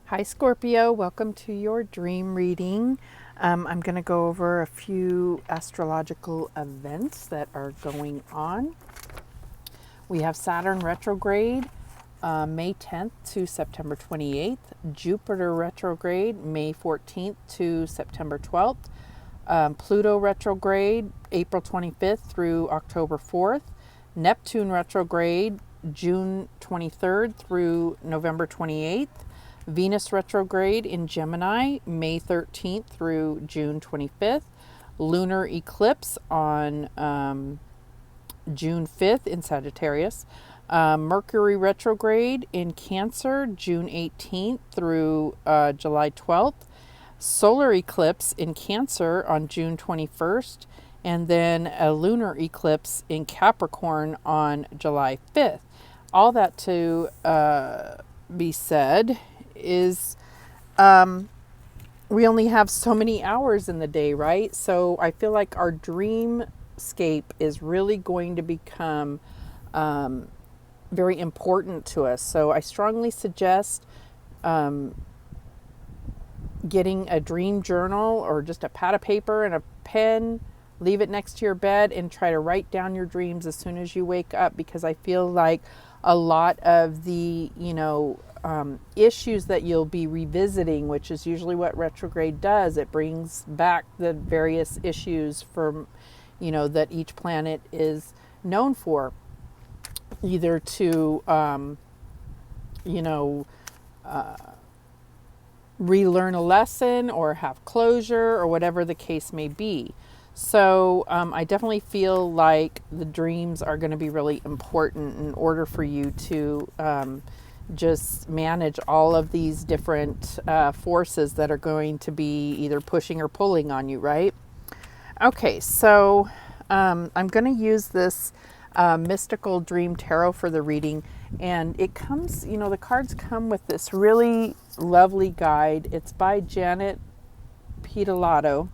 Hi Scorpio, welcome to your dream reading. I'm going to go over a few astrological events that are going on. We have Saturn retrograde May 10th to September 28th, Jupiter retrograde May 14th to September 12th, Pluto retrograde April 25th through October 4th, Neptune retrograde June 23rd through November 28th, Venus retrograde in Gemini May 13th through June 25th, lunar eclipse on June 5th in Sagittarius, Mercury retrograde in Cancer June 18th through July 12th, solar eclipse in Cancer on June 21st, and then a lunar eclipse in Capricorn on July 5th. All that to be said is we only have so many hours in the day, right? So I feel like our dreamscape is really going to become very important to us. So I strongly suggest getting a dream journal or just a pad of paper and a pen, leave it next to your bed and try to write down your dreams as soon as you wake up, because I feel like a lot of the, issues that you'll be revisiting, which is usually what retrograde does, it brings back the various issues from, that each planet is known for, either to, relearn a lesson or have closure or whatever the case may be. So I definitely feel like the dreams are going to be really important in order for you to just manage all of these different forces that are going to be either pushing or pulling on you, right? Okay, so I'm going to use this mystical dream tarot for the reading, and it comes, the cards come with this really lovely guide. It's by Janet Pidolato,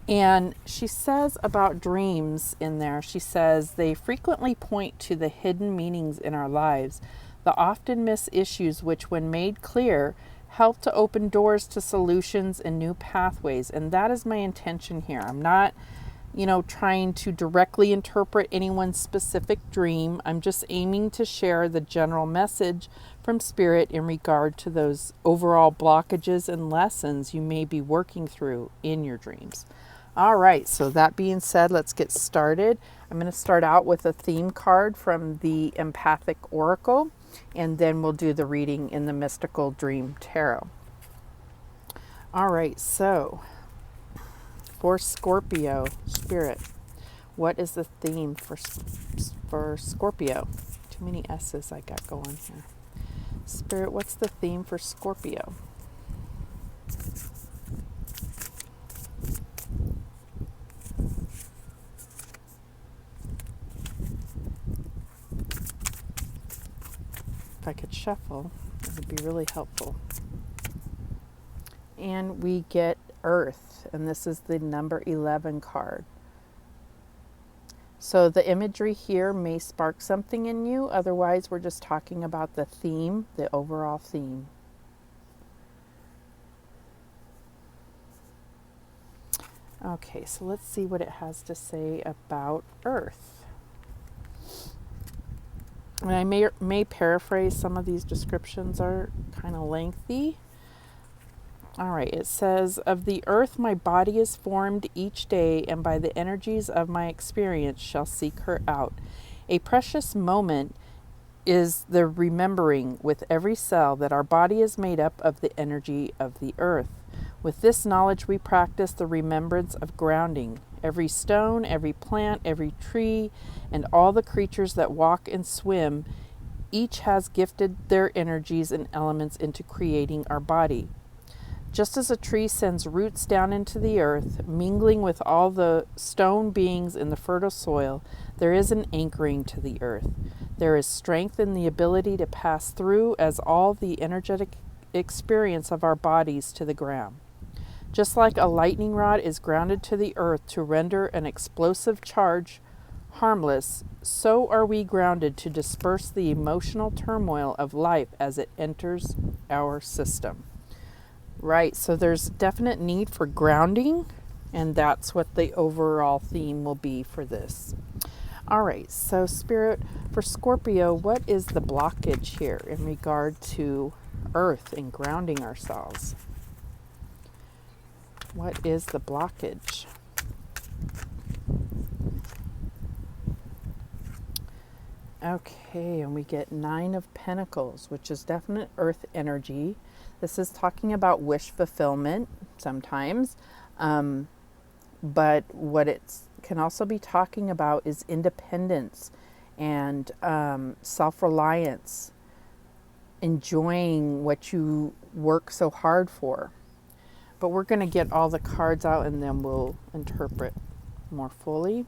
and she says about dreams in there, she says, they frequently point to the hidden meanings in our lives, the often missed issues which, when made clear, help to open doors to solutions and new pathways. And that is my intention here. I'm not, trying to directly interpret anyone's specific dream. I'm just aiming to share the general message from Spirit in regard to those overall blockages and lessons you may be working through in your dreams. All right, so that being said, let's get started. I'm going to start out with a theme card from the Empathic Oracle, and then we'll do the reading in the Mystical Dream Tarot. All right, so for Scorpio, Spirit, what is the theme for Scorpio? Too many S's I got going here. Spirit, what's the theme for Scorpio? If I could shuffle, it would be really helpful. And we get Earth, and this is the number 11 card. So the imagery here may spark something in you. Otherwise, we're just talking about the theme, the overall theme. Okay, so let's see what it has to say about Earth. And I may paraphrase, some of these descriptions are kind of lengthy. All right, it says, of the earth my body is formed each day, and by the energies of my experience shall seek her out. A precious moment is the remembering with every cell that our body is made up of the energy of the earth. With this knowledge we practice the remembrance of grounding. Every stone, every plant, every tree, and all the creatures that walk and swim, each has gifted their energies and elements into creating our body. Just as a tree sends roots down into the earth, mingling with all the stone beings in the fertile soil, there is an anchoring to the earth. There is strength in the ability to pass through as all the energetic experience of our bodies to the ground. Just like a lightning rod is grounded to the earth to render an explosive charge harmless, so are we grounded to disperse the emotional turmoil of life as it enters our system. Right, so there's definite need for grounding, and that's what the overall theme will be for this. All right, so Spirit, for Scorpio, what is the blockage here in regard to Earth and grounding ourselves? What is the blockage? Okay, and we get Nine of Pentacles, which is definite Earth energy. This is talking about wish fulfillment sometimes, but what it can also be talking about is independence and self-reliance, enjoying what you work so hard for. But we're going to get all the cards out and then we'll interpret more fully.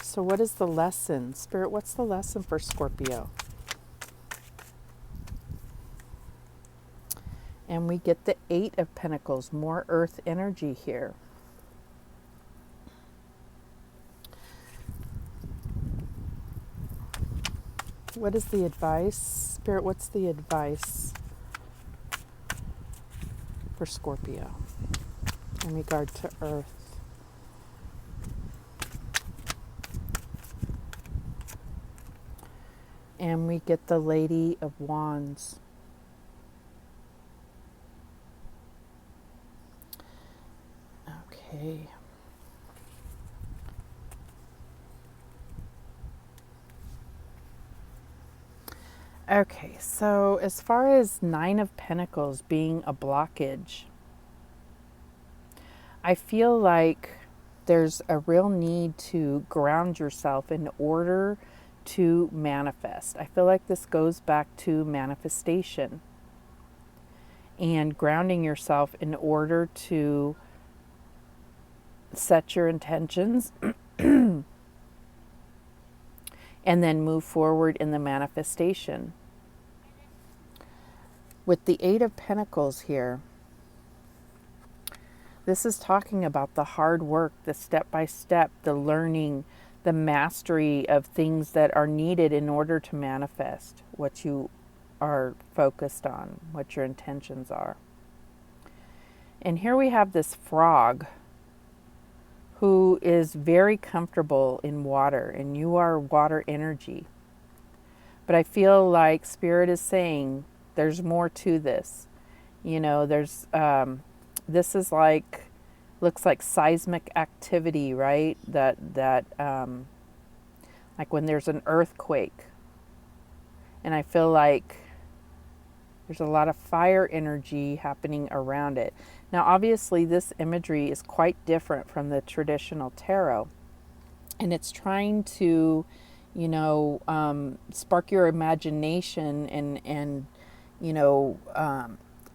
So what is the lesson? Spirit, what's the lesson for Scorpio? And we get the Eight of Pentacles, more Earth energy here. What is the advice? Spirit, what's the advice for Scorpio in regard to Earth? And we get the Lady of Wands. Okay. Okay, so as far as Nine of Pentacles being a blockage, I feel like there's a real need to ground yourself in order to manifest. I feel like this goes back to manifestation and grounding yourself in order to set your intentions and then move forward in the manifestation. With the Eight of Pentacles here, this is talking about the hard work, the step-by-step, the learning, the mastery of things that are needed in order to manifest what you are focused on, what your intentions are. And here we have this frog who is very comfortable in water, and you are water energy. But I feel like Spirit is saying there's more to this. You know, there's this is like, looks like seismic activity, right? That like when there's an earthquake. And I feel like there's a lot of fire energy happening around it. Now, obviously, this imagery is quite different from the traditional tarot. And it's trying to, you know, spark your imagination and you know,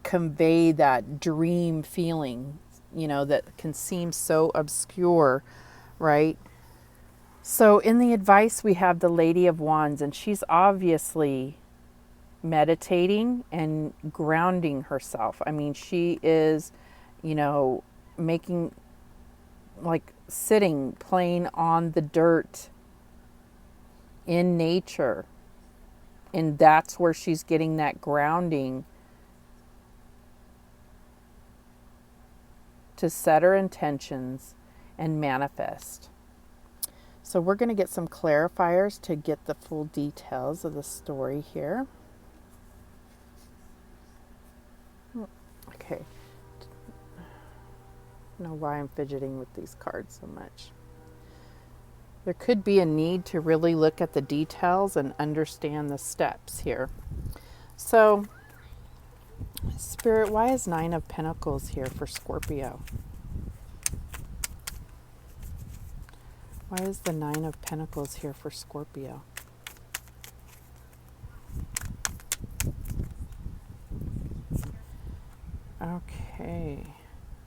convey that dream feeling, you know, that can seem so obscure, right? So in the advice, we have the Lady of Wands, and she's obviously meditating and grounding herself. I mean, she is, you know, making, like sitting, playing on the dirt in nature. And that's where she's getting that grounding to set her intentions and manifest. So we're going to get some clarifiers to get the full details of the story here. Okay. I don't know why I'm fidgeting with these cards so much. There could be a need to really look at the details and understand the steps here. So, Spirit, why is Nine of Pentacles here for Scorpio? Why is the Nine of Pentacles here for Scorpio? Okay.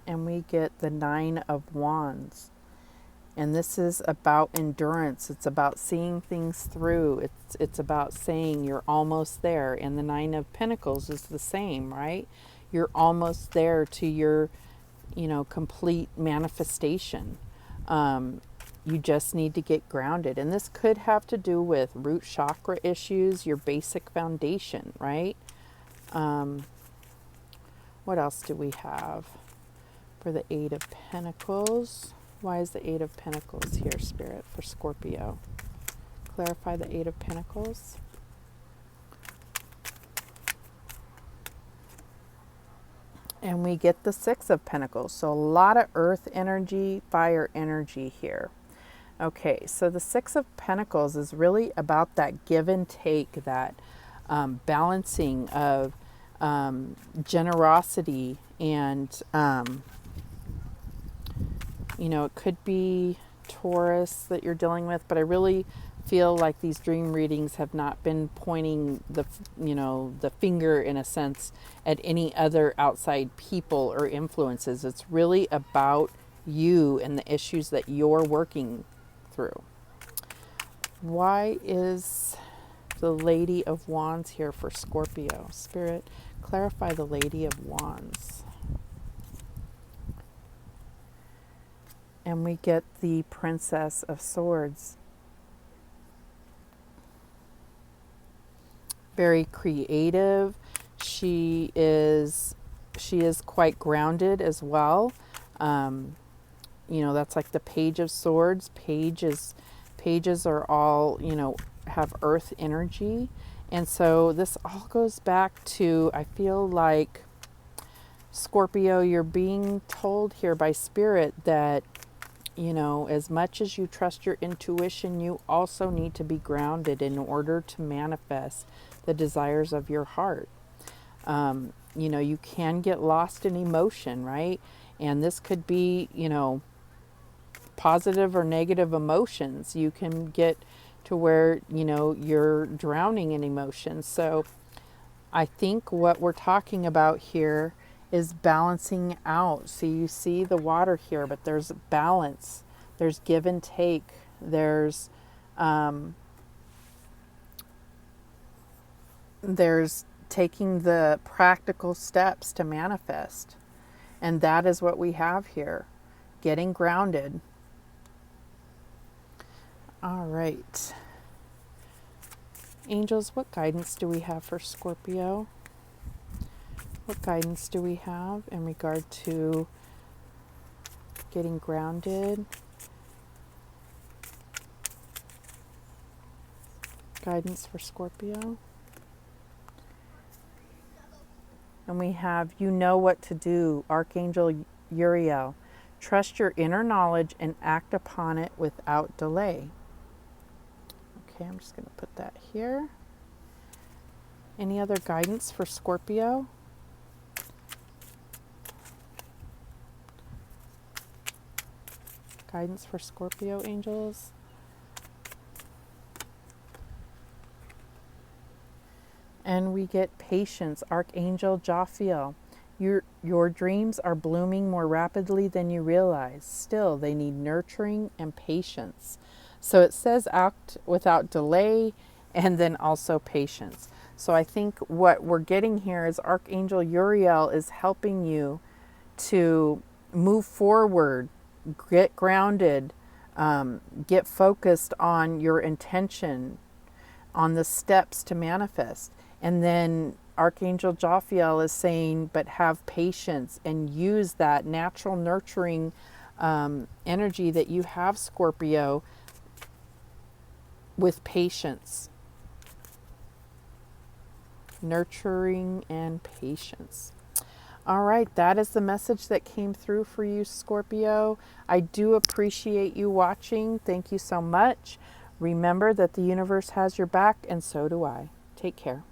And we get the Nine of Wands. And this is about endurance. It's about seeing things through. It's about saying you're almost there. And the Nine of Pentacles is the same, right? You're almost there to your, you know, complete manifestation. you just need to get grounded. And this could have to do with root chakra issues, your basic foundation, right? What else do we have for the Eight of Pentacles? Why is the Eight of Pentacles here, Spirit, for Scorpio? Clarify the Eight of Pentacles. And we get the Six of Pentacles. So a lot of earth energy, fire energy here. Okay, so the Six of Pentacles is really about that give and take, that balancing of generosity and, it could be Taurus that you're dealing with, but I really feel like these dream readings have not been pointing the finger, in a sense, at any other outside people or influences. It's really about you and the issues that you're working through. Why is the Lady of Wands here for Scorpio? Spirit, clarify the Lady of Wands. And we get the Princess of Swords. Very creative. She is quite grounded as well. That's like the Page of Swords. Pages are all, have earth energy. And so this all goes back to, I feel like, Scorpio, you're being told here by Spirit that, as much as you trust your intuition, you also need to be grounded in order to manifest the desires of your heart. You can get lost in emotion, right? And this could be, positive or negative emotions. You can get to where, you're drowning in emotions. So I think what we're talking about here is balancing out. So you see the water here, but there's balance. There's give and take. There's taking the practical steps to manifest. And that is what we have here. Getting grounded. All right. Angels, what guidance do we have for Scorpio? What guidance do we have in regard to getting grounded? Guidance for Scorpio. And we have, you know what to do, Archangel Uriel. Trust your inner knowledge and act upon it without delay. Okay, I'm just going to put that here. Any other guidance for Scorpio? Guidance for Scorpio, angels? And we get patience, Archangel Jophiel. Your dreams are blooming more rapidly than you realize. Still, they need nurturing and patience. So it says act without delay and then also patience. So I think what we're getting here is Archangel Uriel is helping you to move forward, get grounded, get focused on your intention, on the steps to manifest. And then Archangel Jophiel is saying, but have patience and use that natural nurturing energy that you have, Scorpio, with patience. Nurturing and patience. All right, that is the message that came through for you, Scorpio. I do appreciate you watching. Thank you so much. Remember that the universe has your back, and so do I. Take care.